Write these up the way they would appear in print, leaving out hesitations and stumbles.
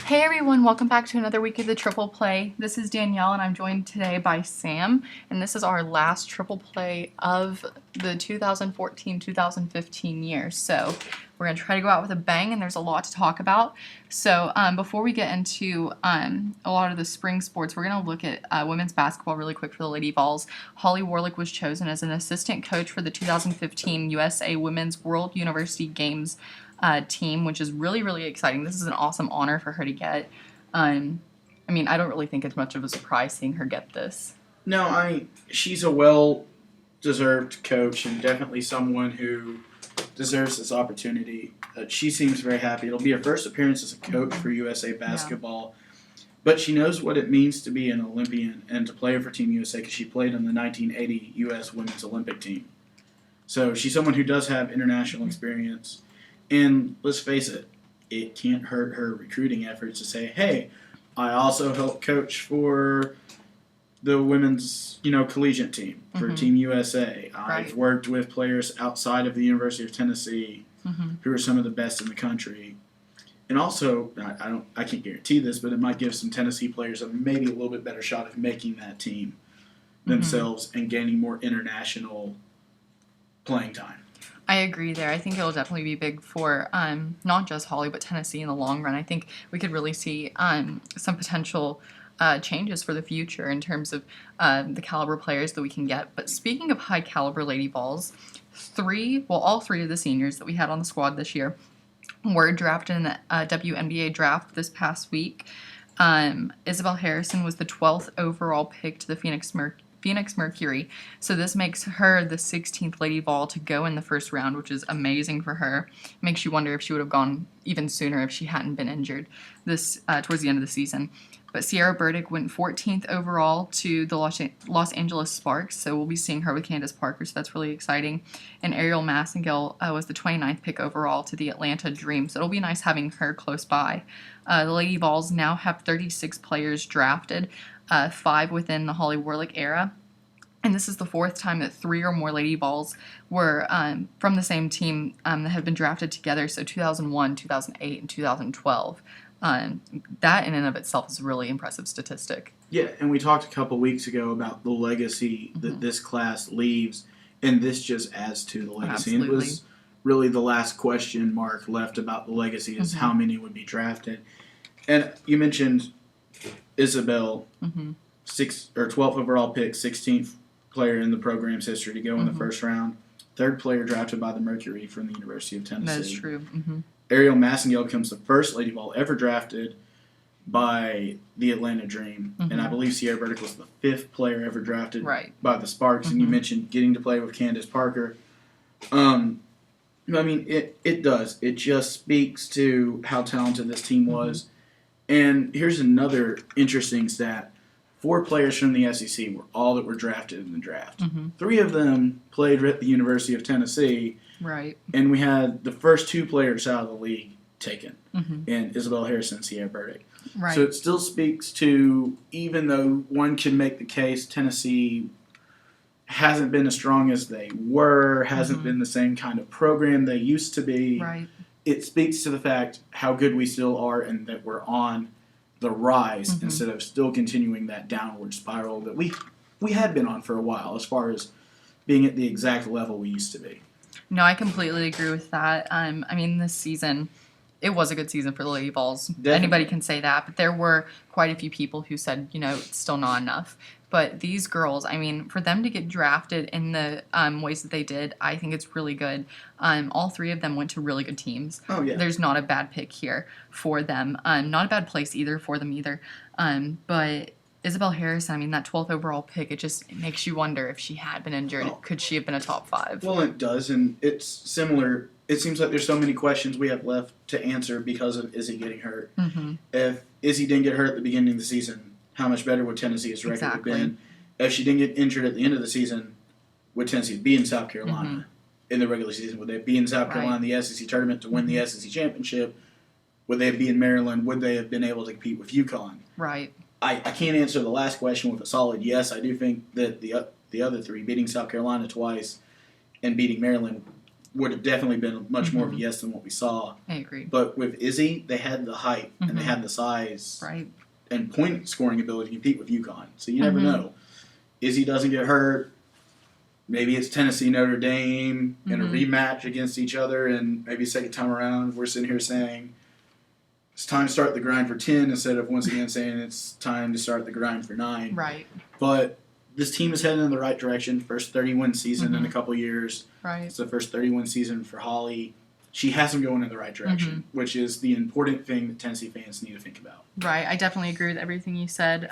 Hey everyone, welcome back to another week of the Triple Play. This is Danielle and I'm joined today by Sam, and this is our last Triple Play of the 2014-2015 year. So we're going to try to go out with a bang, and there's a lot to talk about. So before we get into a lot of the spring sports, we're going to look at women's basketball really quick for the Lady Vols. Holly Warlick was chosen as an assistant coach for the 2015 USA Women's World University Games team, which is really, really exciting. This is an awesome honor for her to get. I don't really think it's much of a surprise seeing her get this. No, she's a well-deserved coach and definitely someone who deserves this opportunity. She seems very happy. It'll be her first appearance as a coach for USA Basketball, but she knows what it means to be an Olympian and to play for Team USA because she played on the 1980 U.S. Women's Olympic team. So she's someone who does have international experience. And let's face it, it can't hurt her recruiting efforts to say, hey, I also help coach for the women's, collegiate team, for Team USA. I've worked with players outside of the University of Tennessee who are some of the best in the country. And also, I can't guarantee this, but it might give some Tennessee players maybe a little bit better shot of making that team themselves and gaining more international playing time. I agree there. I think it'll definitely be big for not just Holly, but Tennessee in the long run. I think we could really see some potential changes for the future in terms of the caliber players that we can get. But speaking of high caliber Lady Vols, all three of the seniors that we had on the squad this year were drafted in the WNBA draft this past week. Isabel Harrison was the 12th overall pick to the Phoenix Mercury. So this makes her the 16th Lady Vol to go in the first round, which is amazing for her. Makes you wonder if she would have gone even sooner if she hadn't been injured this towards the end of the season. But Sierra Burdick went 14th overall to the Los Angeles Sparks, so we'll be seeing her with Candace Parker, so that's really exciting. And Ariel Massengale was the 29th pick overall to the Atlanta Dream, so it'll be nice having her close by. The Lady Vols now have 36 players drafted, 5 within the Holly Warlick era. And this is the fourth time that 3 or more Lady Vols were from the same team that have been drafted together, so 2001, 2008, and 2012. That in and of itself is a really impressive statistic. Yeah, and we talked a couple weeks ago about the legacy that this class leaves, and this just adds to the legacy. Absolutely. And it was really the last question mark left about the legacy is how many would be drafted. And you mentioned Isabel, 12th overall pick, 16th player in the program's history to go in the first round, 3rd player drafted by the Mercury from the University of Tennessee. That is true. Ariel Massengale becomes the first Lady Vol ever drafted by the Atlanta Dream, and I believe Sierra Burdick was the 5th player ever drafted by the Sparks. And you mentioned getting to play with Candace Parker. It does. It just speaks to how talented this team was. And here's another interesting stat. 4 players from the SEC were all that were drafted in the draft. 3 of them played at the University of Tennessee. Right. And we had the first 2 players out of the league taken, and Isabel Harrison and Sierra Burdick. Right. So it still speaks to, even though one can make the case Tennessee hasn't been as strong as they were, hasn't been the same kind of program they used to be, it speaks to the fact how good we still are and that we're on the rise instead of still continuing that downward spiral that we had been on for a while as far as being at the exact level we used to be. No, I completely agree with that. This season, it was a good season for the Lady Vols. Anybody can say that, but there were quite a few people who said, it's still not enough. But these girls, for them to get drafted in the ways that they did, I think it's really good. All 3 of them went to really good teams. Oh, yeah. There's not a bad pick here for them. Not a bad place either for them either. But Isabel Harrison, that 12th overall pick, it makes you wonder if she had been injured, could she have been a top 5? Well, it does, and it's similar. It seems like there's so many questions we have left to answer because of Izzy getting hurt. If Izzy didn't get hurt at the beginning of the season, how much better would Tennessee's record have been? If she didn't get injured at the end of the season, would Tennessee be in South Carolina in the regular season? Would they be in South Carolina in the SEC tournament to win the SEC championship? Would they be in Maryland? Would they have been able to compete with UConn? Right. I can't answer the last question with a solid yes. I do think that the other 3, beating South Carolina twice and beating Maryland, would have definitely been much more of a yes than what we saw. I agree. But with Izzy, they had the height and they had the size and point scoring ability to compete with UConn. So you never know. Izzy doesn't get hurt. Maybe it's Tennessee, Notre Dame in a rematch against each other, and maybe second time around we're sitting here saying it's time to start the grind for 10 instead of once again saying it's time to start the grind for 9. Right. But this team is heading in the right direction. First 30-win season in a couple years. Right. It's the first 30-win season for Holly. She has them going in the right direction, which is the important thing that Tennessee fans need to think about. Right. I definitely agree with everything you said.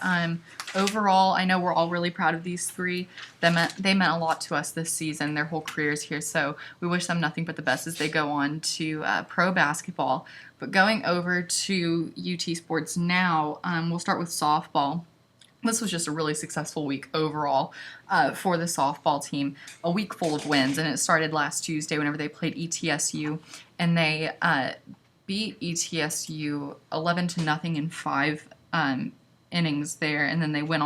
Overall, I know we're all really proud of these 3. They meant a lot to us this season, their whole careers here. So we wish them nothing but the best as they go on to pro basketball. But going over to UT Sports now, we'll start with softball. This was just a really successful week overall for the softball team. A week full of wins, and it started last Tuesday whenever they played ETSU, and they beat ETSU 11-0 in 5 innings there, and then they went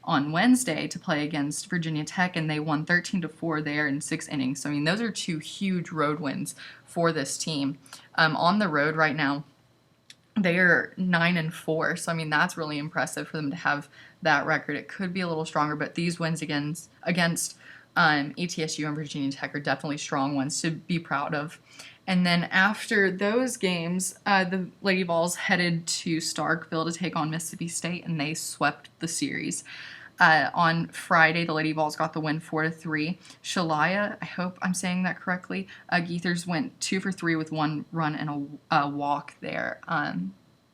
on Wednesday to play against Virginia Tech, and they won 13-4 there in 6 innings. So I mean, those are 2 huge road wins for this team. On the road right now, they are 9-4, so I mean that's really impressive for them to have that record. It could be a little stronger, but these wins against ETSU and Virginia Tech are definitely strong ones to be proud of. And then after those games, the Lady Vols headed to Starkville to take on Mississippi State, and they swept the series. On Friday, the Lady Vols got the win 4-3. Shalaya, I hope I'm saying that correctly. Geethers went 2 for 3 with 1 run and a walk there.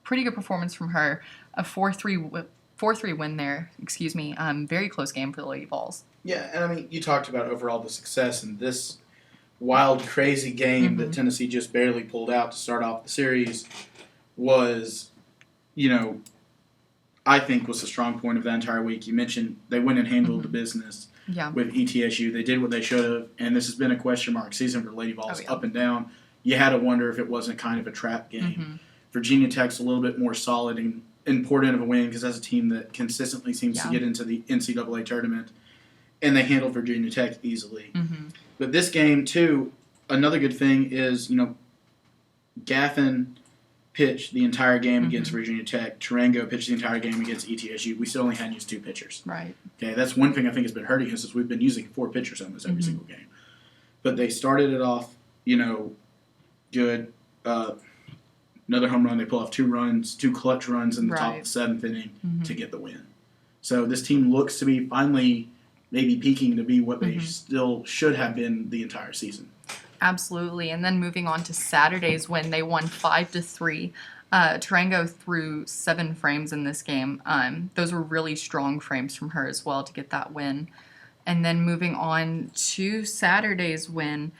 Pretty good performance from her. A 4-3 win there. Excuse me. Very close game for the Lady Vols. Yeah, and I mean, you talked about overall the success in this wild, crazy game that Tennessee just barely pulled out to start off the series was, I think was a strong point of that entire week. You mentioned they went and handled the business with ETSU. They did what they should have, and this has been a question mark season for Lady Vols up and down. You had to wonder if it wasn't kind of a trap game. Virginia Tech's a little bit more solid and important of a win because that's a team that consistently seems to get into the NCAA tournament, and they handled Virginia Tech easily. But this game, too, another good thing is, Gaffin pitched the entire game against Virginia Tech. Tarango pitched the entire game against ETSU. We still only had used 2 pitchers. Right. Okay, that's one thing I think has been hurting us is we've been using 4 pitchers almost every single game. But they started it off, good. Another home run. They pull off 2 runs, 2 clutch runs in the top of the 7th inning to get the win. So this team looks to be finally maybe peaking to be what they still should have been the entire season. Absolutely. And then moving on to Saturday's win, they won 5-3. Tarango threw 7 frames in this game. Those were really strong frames from her as well to get that win. And then moving on to Saturday's win,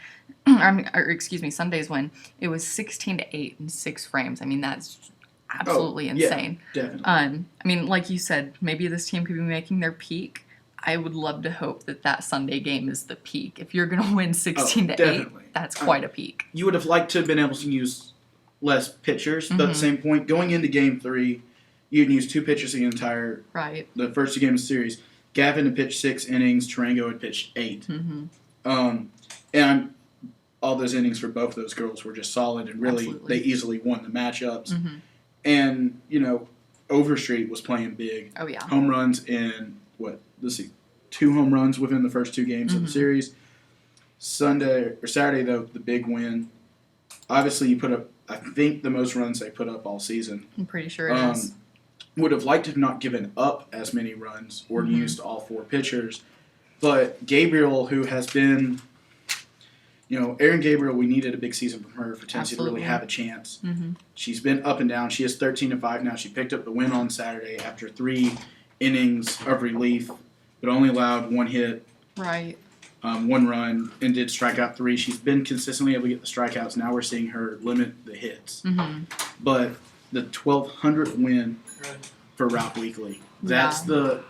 Sunday's win, it was 16-8 in 6 frames. I mean, that's absolutely insane. Yeah, definitely. I mean, like you said, maybe this team could be making their peak. I would love to hope that Sunday game is the peak. If you're going to win 16-8, that's quite a peak. You would have liked to have been able to use less pitchers, but at the same point, going into Game 3, you'd use 2 pitchers the entire the first 2 games of the series. Gavin had pitched 6 innings, Tarango had pitched 8. And all those innings for both of those girls were just solid, and really they easily won the matchups. And, Overstreet was playing big. Oh, yeah. Home runs in, 2 home runs within the first 2 games of the series. Saturday, though, the big win. Obviously, you put up, I think, the most runs they put up all season. I'm pretty sure it is. Would have liked to have not given up as many runs or used all 4 pitchers. But Gabriel, who has been, Erin Gabriel, we needed a big season from her for Tennessee to really have a chance. She's been up and down. She is 13-5 now. She picked up the win on Saturday after 3 innings of relief, but only allowed 1 hit, 1 run, and did strike out 3. She's been consistently able to get the strikeouts. Now we're seeing her limit the hits. But the 1,200th win for Ralph Weekly, that's the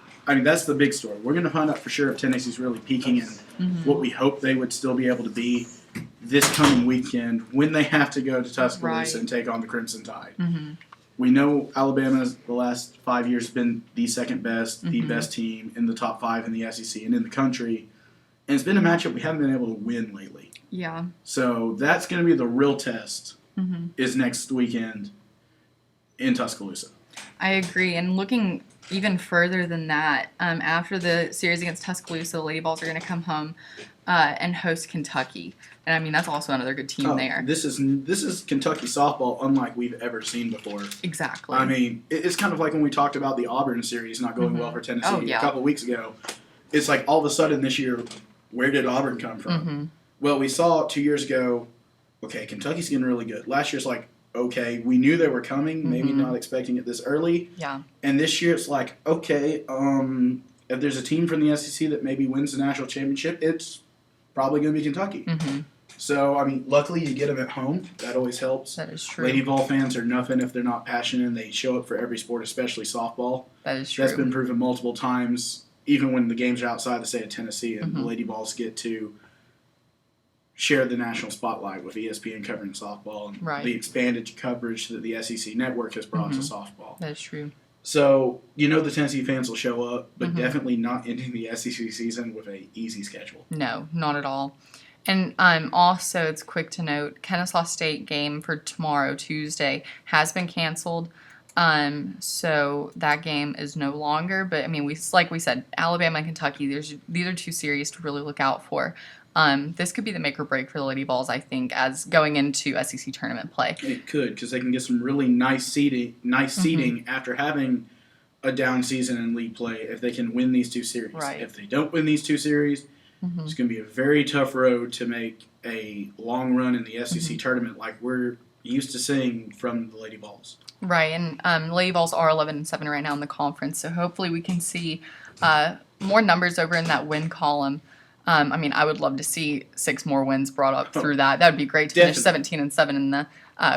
big story. We're going to find out for sure if Tennessee's really peaking and what we hope they would still be able to be this coming weekend when they have to go to Tuscaloosa and take on the Crimson Tide. We know Alabama's the last 5 years has been the second best, the best team in the top 5 in the SEC and in the country. And it's been a matchup we haven't been able to win lately. Yeah. So that's going to be the real test. Mm-hmm. Is next weekend in Tuscaloosa. I agree. And looking even further than that, after the series against Tuscaloosa, the Lady Balls are going to come home and host Kentucky. And I mean, that's also another good team there. This is Kentucky softball unlike we've ever seen before. Exactly. I mean, it's kind of like when we talked about the Auburn series not going well for Tennessee a couple of weeks ago. It's like all of a sudden this year, where did Auburn come from? Mm-hmm. Well, we saw 2 years ago, okay, Kentucky's getting really good. Last year's like, okay, we knew they were coming, maybe not expecting it this early. Yeah. And this year it's like, okay, if there's a team from the SEC that maybe wins the national championship, it's probably going to be Kentucky. Mm-hmm. So, I mean, luckily you get them at home. That always helps. That is true. Lady Ball fans are nothing if they're not passionate and they show up for every sport, especially softball. That is true. That's been proven multiple times, even when the games are outside the state of Tennessee and the Lady Balls get to share the national spotlight with ESPN covering softball and the expanded coverage that the SEC network has brought to softball. That is true. So, the Tennessee fans will show up, but definitely not ending the SEC season with an easy schedule. No, not at all. And also, it's quick to note, Kennesaw State game for tomorrow, Tuesday, has been canceled. So that game is no longer. But, I mean, like we said, Alabama and Kentucky, these are two series to really look out for. This could be the make or break for the Lady Balls, I think, as going into SEC tournament play. It could, because they can get some really nice seeding after having a down season in league play if they can win these two series. Right. If they don't win these two series, it's going to be a very tough road to make a long run in the SEC tournament like we're used to seeing from the Lady Balls. Right, and Lady Balls are 11-7 right now in the conference, so hopefully we can see more numbers over in that win column. I mean, I would love to see 6 more wins brought up through that. That would be great to finish 17-7 in the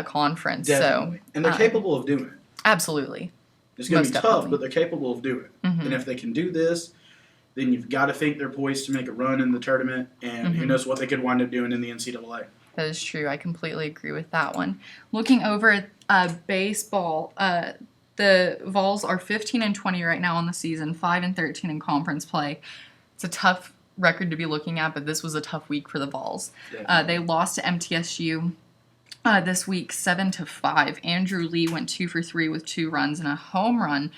conference. Definitely. So, and they're capable of doing it. Absolutely. It's going to be tough, but they're capable of doing it. And if they can do this, then you've got to think they're poised to make a run in the tournament, and who knows what they could wind up doing in the NCAA. That is true. I completely agree with that one. Looking over at baseball, the Vols are 15-20 right now on the season, 5-13 in conference play. It's a tough record to be looking at, but this was a tough week for the Vols. They lost to MTSU this week 7-5. Andrew Lee went 2 for 3 with 2 runs and a home run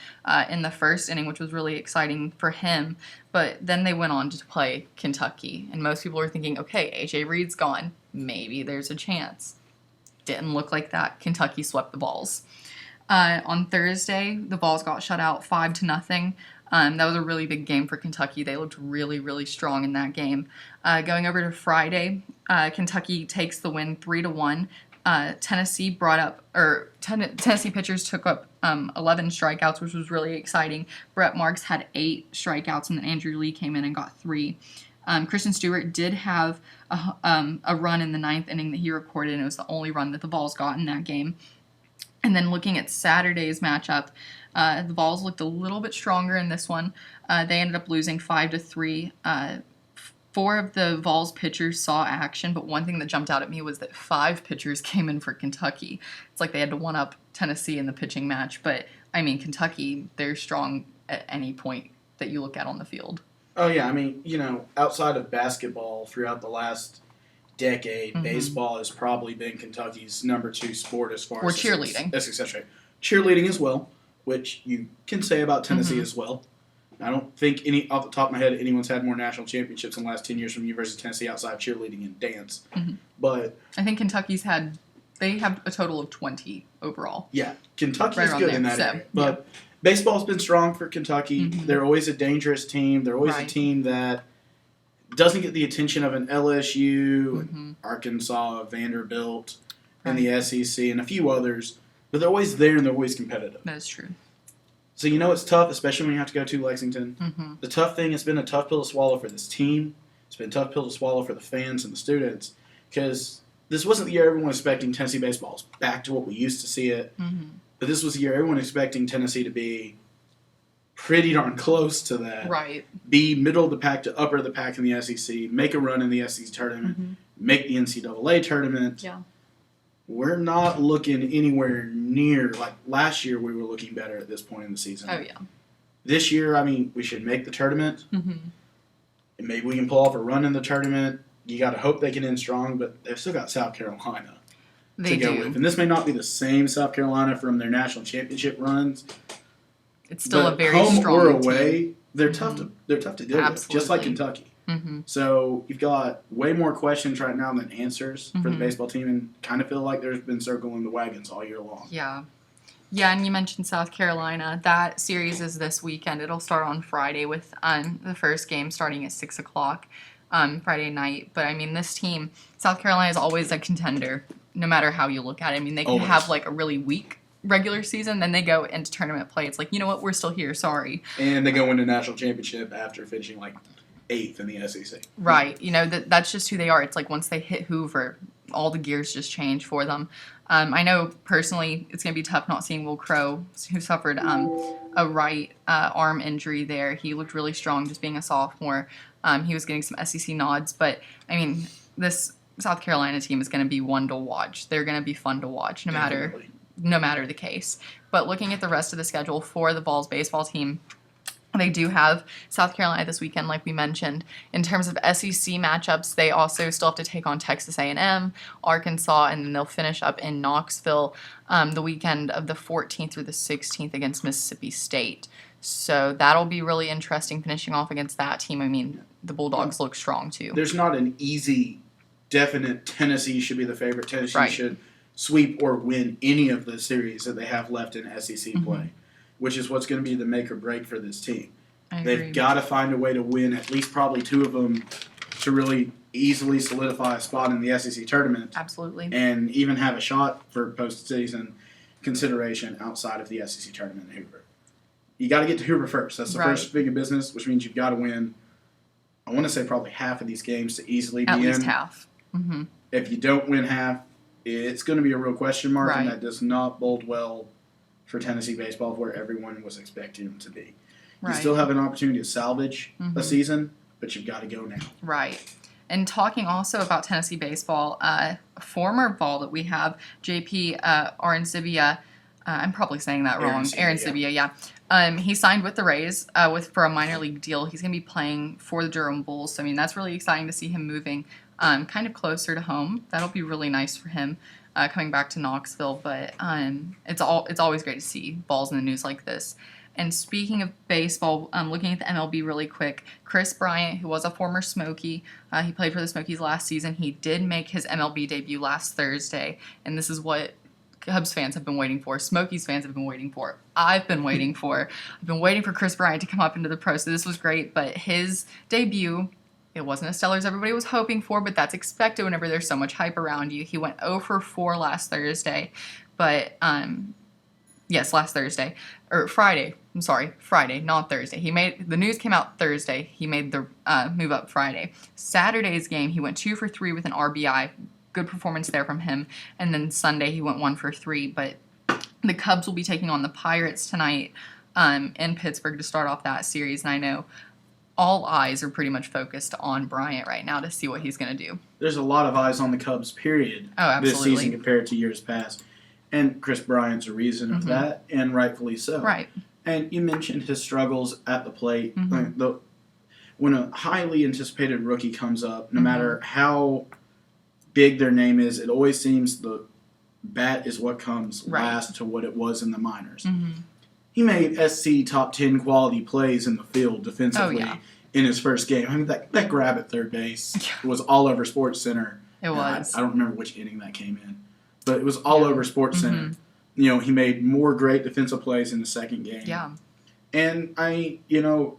in the first inning, which was really exciting for him. But then they went on to play Kentucky, and most people were thinking, okay, AJ Reed's gone. Maybe there's a chance. Didn't look like that. Kentucky swept the Vols. On Thursday, the Vols got shut out 5-0. That was a really big game for Kentucky. They looked really, really strong in that game. Going over to Friday, Kentucky takes the win 3-1. Tennessee pitchers took up 11 strikeouts, which was really exciting. Brett Marks had 8 strikeouts, and then Andrew Lee came in and got 3. Christian Stewart did have a run in the 9th inning that he recorded, and it was the only run that the Vols got in that game. And then looking at Saturday's matchup, the Vols looked a little bit stronger in this one. They ended up losing 5-3. 4 of the Vols pitchers saw action, but one thing that jumped out at me was that 5 pitchers came in for Kentucky. It's like they had to one-up Tennessee in the pitching match. But, I mean, Kentucky, they're strong at any point that you look at on the field. Oh, yeah. I mean, outside of basketball throughout the last decade, baseball has probably been Kentucky's number 2 sport as far as cheerleading. That's success rate. Cheerleading as well, which you can say about Tennessee as well. I don't think off the top of my head anyone's had more national championships in the last 10 years from University of Tennessee outside of cheerleading and dance. But I think Kentucky's they have a total of 20 overall. Yeah, Kentucky's good in that area. But yeah. Baseball's been strong for Kentucky. They're always a dangerous team. They're always a team that doesn't get the attention of an LSU, Arkansas, Vanderbilt, and the SEC, and a few others. But they're always there and they're always competitive. That is true. So it's tough, especially when you have to go to Lexington. The tough thing, it's been a tough pill to swallow for this team. It's been a tough pill to swallow for the fans and the students because this wasn't the year everyone was expecting Tennessee baseball. It's back to what we used to see it. But this was the year everyone was expecting Tennessee to be pretty darn close to that. Right. Be middle of the pack to upper of the pack in the SEC, make a run in the SEC tournament, make the NCAA tournament. Yeah. We're not looking anywhere near, like last year we were looking better at this point in the season. Oh, yeah. This year, I mean, we should make the tournament. And maybe we can pull off a run in the tournament. you got to hope they can end strong, but they've still got South Carolina They to go do. with. And this may not be the same South Carolina from their national championship runs. It's still a very home strong or away, team. they're tough to deal with, just like Kentucky. Mm-hmm. So you've got way more questions right now than answers for the baseball team, and kind of feel like there's been circling the wagons all year long. Yeah. Yeah, and you mentioned South Carolina. That series is this weekend. It'll start on Friday with the first game starting at 6 o'clock Friday night. But, I mean, this team, South Carolina is always a contender, no matter how you look at it. I mean, they can have, like, a really weak regular season, then they go into tournament play. It's like, you know what, we're still here, sorry. And they go into national championship after finishing, like, 8th in the SEC. Right. You know, that's just who they are. It's like once they hit Hoover, all the gears just change for them. I know personally it's going to be tough not seeing Will Crow, who suffered a right arm injury there. He looked really strong just being a sophomore. He was getting some SEC nods. But, I mean, this South Carolina team is going to be one to watch. They're going to be fun to watch no matter the case. But looking at the rest of the schedule for the Vols baseball team, they do have South Carolina this weekend, like we mentioned. In terms of SEC matchups, they also still have to take on Texas A&M, Arkansas, and then they'll finish up in Knoxville the weekend of the 14th through the 16th against Mississippi State. So that'll be really interesting finishing off against that team. I mean, the Bulldogs look strong, too. There's not an easy, definite Tennessee should be the favorite. Tennessee should sweep or win any of the series that they have left in SEC play. Which is what's going to be the make or break for this team. They've got to find a way to win at least probably 2 of them to really easily solidify a spot in the SEC tournament. Absolutely. And even have a shot for postseason consideration outside of the SEC tournament in Hoover. You got to get to Hoover first. That's the first big of business, which means you've got to win, I want to say probably half of these games to easily be in. At least half. Mm-hmm. If you don't win half, it's going to be a real question mark, and that does not bode well for Tennessee baseball, where everyone was expecting them to be. You still have an opportunity to salvage a season, but you've got to go now. Right. And talking also about Tennessee baseball, a former Vol that we have, JP Arencibia, I'm probably saying that wrong. Arencibia, yeah. He signed with the Rays for a minor league deal. He's going to be playing for the Durham Bulls. So, I mean, that's really exciting to see him moving kind of closer to home. That'll be really nice for him. Coming back to Knoxville, but it's always great to see balls in the news like this. And speaking of baseball, looking at the MLB really quick, Chris Bryant, who was a former Smoky, he played for the Smokies last season. He did make his MLB debut last Thursday, and this is what Cubs fans have been waiting for. Smokies fans have been waiting for. I've been waiting for Chris Bryant to come up into the pros. So this was great, but his debut, it wasn't as stellar as everybody was hoping for, but that's expected whenever there's so much hype around you. He went 0 for 4 last Thursday, but last Thursday or Friday. I'm sorry, Friday, not Thursday. The news came out Thursday. He made the move up Friday. Saturday's game, he went 2 for 3 with an RBI. Good performance there from him. And then Sunday, he went 1 for 3. But the Cubs will be taking on the Pirates tonight in Pittsburgh to start off that series, and I know all eyes are pretty much focused on Bryant right now to see what he's going to do. There's a lot of eyes on the Cubs, period, this season compared to years past. And Chris Bryant's a reason of that, and rightfully so. Right. And you mentioned his struggles at the plate. When a highly anticipated rookie comes up, no matter how big their name is, it always seems the bat is what comes last to what it was in the minors. He made SC top 10 quality plays in the field defensively in his first game. I mean, that grab at third base was all over Sports Center. It was. I don't remember which inning that came in, but it was all over Sports Center. You know, he made more great defensive plays in the second game. Yeah. And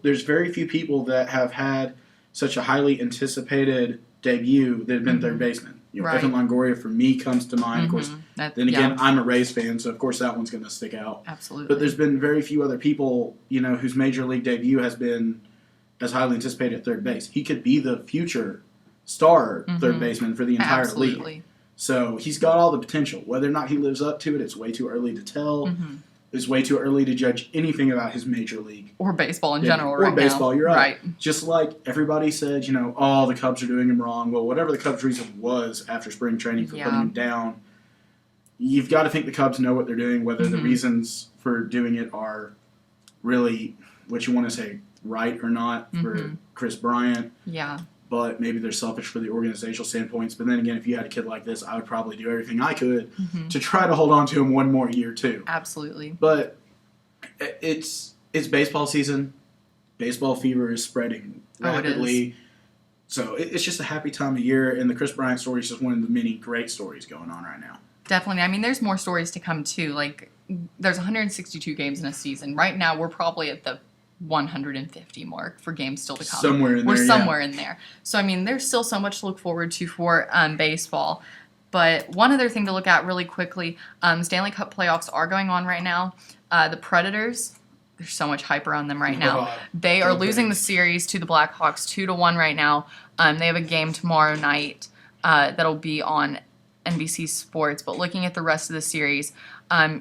there's very few people that have had such a highly anticipated debut that have been third baseman. Evan Longoria, for me, comes to mind. Of course, then again, I'm a Rays fan, so of course that one's going to stick out. Absolutely. But there's been very few other people, whose major league debut has been as highly anticipated at third base. He could be the future star third baseman for the entire league. So he's got all the potential. Whether or not he lives up to it, it's way too early to tell. It's way too early to judge anything about his major league. Or baseball in general right now. Or baseball, you're right. Right. Just like everybody said, the Cubs are doing him wrong. Well, whatever the Cubs' reason was after spring training for putting him down, you've got to think the Cubs know what they're doing, whether the reasons for doing it are really what you want to say, right or not for Chris Bryant. Yeah. but maybe they're selfish for the organizational standpoints. But then again, if you had a kid like this, I would probably do everything I could to try to hold on to him one more year too. Absolutely. But it's baseball season. Baseball fever is spreading rapidly. It is. So it's just a happy time of year, and the Chris Bryant story is just one of the many great stories going on right now. Definitely. I mean, there's more stories to come too. Like, there's 162 games in a season. Right now, we're probably at the 150 mark for games still to come. We're somewhere in there. So, I mean, there's still so much to look forward to for baseball. But one other thing to look at really quickly, Stanley Cup playoffs are going on right now. The Predators, there's so much hype around them right now. They are losing the series to the Blackhawks 2-1 right now. They have a game tomorrow night that'll be on NBC Sports. But looking at the rest of the series,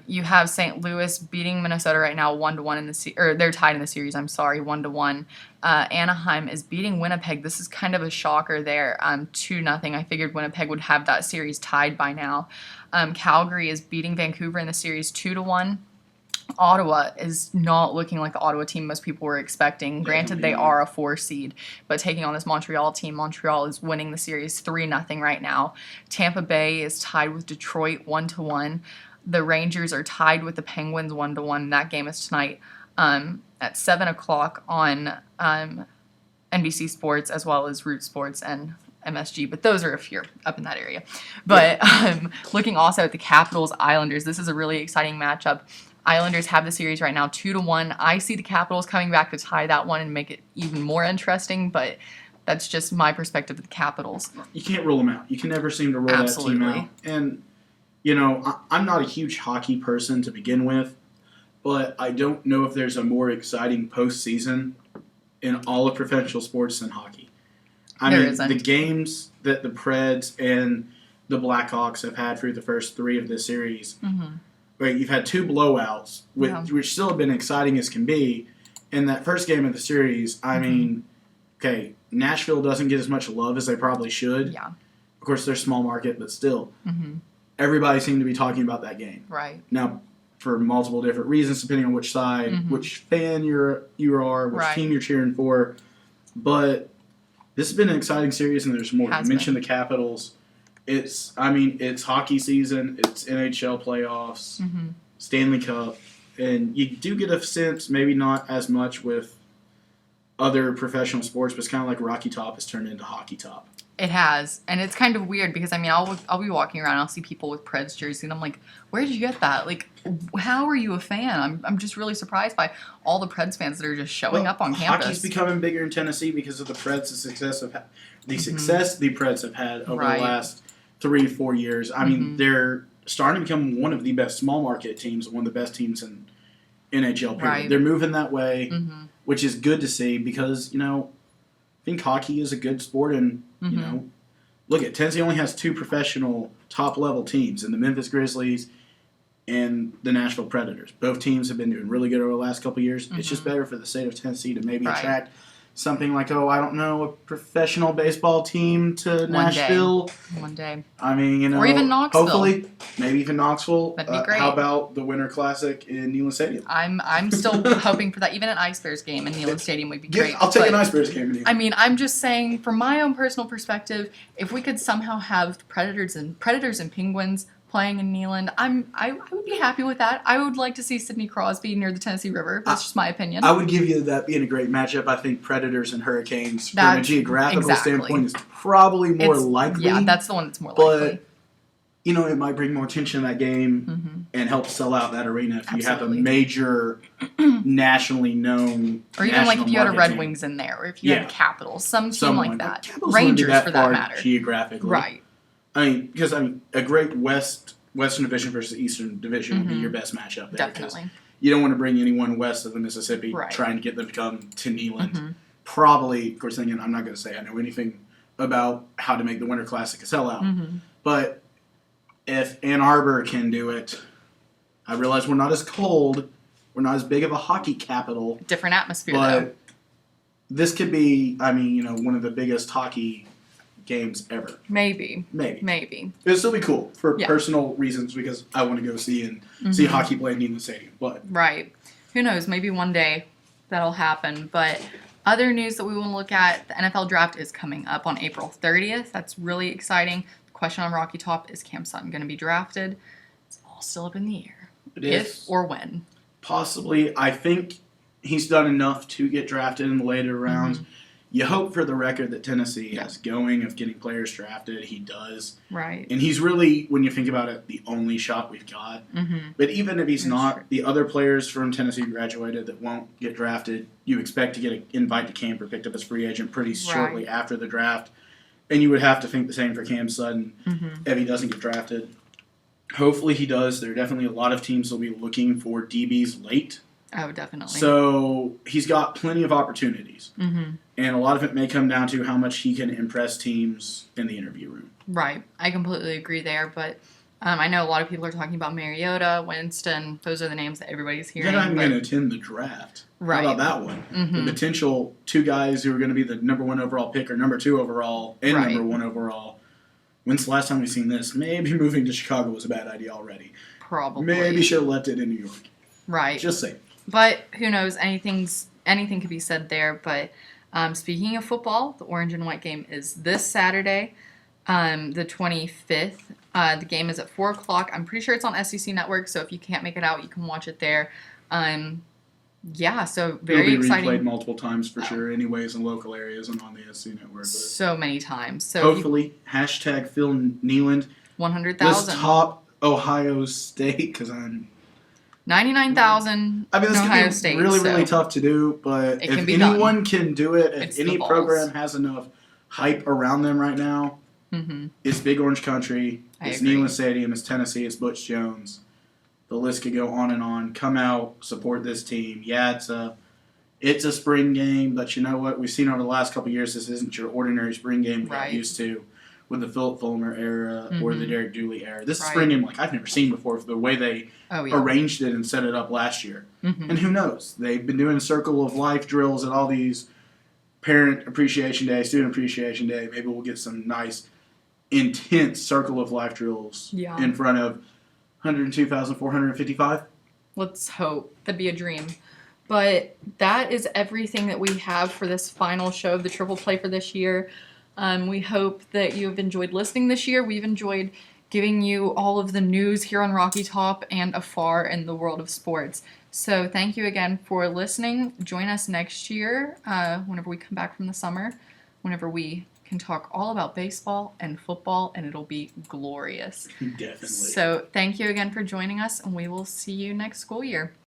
you have St. Louis beating Minnesota right now 1-1 in the or they're tied in the series. I'm sorry, 1-1. Anaheim is beating Winnipeg. This is kind of a shocker there, 2-0. I figured Winnipeg would have that series tied by now. Calgary is beating Vancouver in the series 2-1. Ottawa is not looking like the Ottawa team most people were expecting. Granted, they are a 4 seed, but taking on this Montreal team, Montreal is winning the series 3-0 right now. Tampa Bay is tied with Detroit 1-1. The Rangers are tied with the Penguins 1-1. That game is tonight at 7 o'clock on NBC Sports, as well as Root Sports and MSG, but those are if you're up in that area. But looking also at the Capitals Islanders, this is a really exciting matchup. Islanders have the series right now 2-1. I see the Capitals coming back to tie that one and make it even more interesting, but that's just my perspective of the Capitals. You can't rule them out. You can never seem to rule that team out. And, you know, I'm not a huge hockey person to begin with, but I don't know if there's a more exciting postseason in all of professional sports than hockey. I mean, the games that the Preds and the Blackhawks have had through the first 3 of this series, right, you've had 2 blowouts, which still have been exciting as can be. In that first game of the series, I mean, okay, Nashville doesn't get as much love as they probably should. Yeah. Of course, they're small market, but still, everybody seemed to be talking about that game. Right. Now, for multiple different reasons, depending on which side, which fan you are, which team you're cheering for. But this has been an exciting series, and there's more. You mentioned the Capitals. It's hockey season. It's NHL playoffs, Stanley Cup, and you do get a sense, maybe not as much with other professional sports, but it's kind of like Rocky Top has turned into Hockey Top. It has, and it's kind of weird because, I mean, I'll be walking around, I'll see people with Preds jerseys, and I'm like, where did you get that? Like, how are you a fan? I'm just really surprised by all the Preds fans that are just showing up on campus. Hockey's becoming bigger in Tennessee because of the Preds' success the Preds have had over the last 3-4 years. I mean, they're starting to become one of the best small market teams, one of the best teams in NHL. Period. They're moving that way, which is good to see because, you know, I think hockey is a good sport, and you know, look at Tennessee only has 2 professional top level teams in the Memphis Grizzlies and the Nashville Predators. Both teams have been doing really good over the last couple of years. It's just better for the state of Tennessee to maybe attract something like, a professional baseball team to Nashville. One day. I mean, you know. Or even Knoxville. Hopefully, maybe even Knoxville. That'd be great. How about the Winter Classic in Neyland Stadium? I'm still hoping for that. Even an Ice Bears game in Neyland Stadium would be great. I'll take an Ice Bears game in Neyland. I mean, I'm just saying, from my own personal perspective, if we could somehow have Predators and Penguins playing in Neyland, I would be happy with that. I would like to see Sidney Crosby near the Tennessee River. That's just my opinion. I would give you that being a great matchup. I think Predators and Hurricanes, from a geographical standpoint, is probably more likely. Yeah, that's the one that's more likely. But, you know, it might bring more attention to that game and help sell out that arena if you have a major, nationally known, or even like if you had a Red Wings in there, or if you had a Capitals, some team like that. Rangers, for that matter. Geographically. Right. I mean, because a great Western Division versus Eastern Division would be your best matchup there. Definitely. You don't want to bring anyone west of the Mississippi trying to get them to come to Neyland. Probably, of course, again, I'm not going to say I know anything about how to make the Winter Classic a sellout. But if Ann Arbor can do it, I realize we're not as cold, we're not as big of a hockey capital. Different atmosphere, but this could be, I mean, you know, one of the biggest hockey games ever. Maybe. It'll still be cool for personal reasons because I want to go see hockey play in Neyland Stadium. But who knows? Maybe one day that'll happen. But Other news that we want to look at, the NFL draft is coming up on April 30th. That's really exciting. The question on Rocky Top, is Cam Sutton going to be drafted? It's all still up in the air. If or when. Possibly. I think he's done enough to get drafted in the later rounds. Mm-hmm. You hope for the record that Tennessee has going of getting players drafted. He does. Right. And he's really, when you think about it, the only shot we've got. Mm-hmm. But even if he's That's not, true. the other players from Tennessee graduated that won't get drafted, you expect to get an invite to camp or picked up as free agent pretty shortly after the draft. And you would have to think the same for Cam Sutton if he doesn't get drafted. Hopefully he does. There are definitely a lot of teams that will be looking for DBs late. Oh, definitely. So he's got plenty of opportunities. Mm-hmm. And a lot of it may come down to how much he can impress teams in the interview room. Right. I completely agree there, but I know a lot of people are talking about Mariota, Winston. Those are the names that everybody's hearing. They're not even going to attend the draft. Right. How about that one? Mm-hmm. The potential two guys who are going to be the number 1 overall pick or number 2 overall and Right. number 1 overall. When's the last time we've seen this? Maybe moving to Chicago was a bad idea already. Probably. Maybe should have left it in New York. Right. Just saying. But who knows? Anything could be said there. But speaking of football, the orange and white game is this Saturday, the 25th. The game is at 4 o'clock. I'm pretty sure it's on SEC Network, so if you can't make it out, you can watch it there. Yeah, so very It'll be exciting. replayed multiple times for sure, anyways, in local areas and on the SC Network. But So many times. So hopefully, hashtag Phil Nealand. 100,000. Let's top Ohio State because I'm. 99,000. I mean, this Ohio can be State, really, so really tough to do, but it if can be anyone can do it, if It's the any balls. program has enough hype around them right now, Mm-hmm. it's Big Orange Country, I it's agree. Neyland Stadium, it's Tennessee, it's Butch Jones. The list could go on and on. Come out, support this team. Yeah, it's a spring game, but you know what? We've seen over the last couple of years, this isn't your ordinary spring game we got Right. used to with the Philip Fulmer era or the Mhm. Derek Dooley era. This is a Right. spring game like I've never seen before for the way they Oh, yeah. arranged it and set it up last year. Mm-hmm. And who knows? They've been doing Circle of Life drills at all these Parent Appreciation Day, Student Appreciation Day. Maybe we'll get some nice, intense Circle of Life drills Yeah. in front of 102,455. Let's hope. That'd be a dream. But that is everything that we have for this final show of the Triple Play for this year. We hope that you have enjoyed listening this year. We've enjoyed giving you all of the news here on Rocky Top and afar in the world of sports. So thank you again for listening. Join us next year whenever we come back from the summer, whenever we can talk all about baseball and football, and it'll be glorious. Definitely. So thank you again for joining us, and we will see you next school year.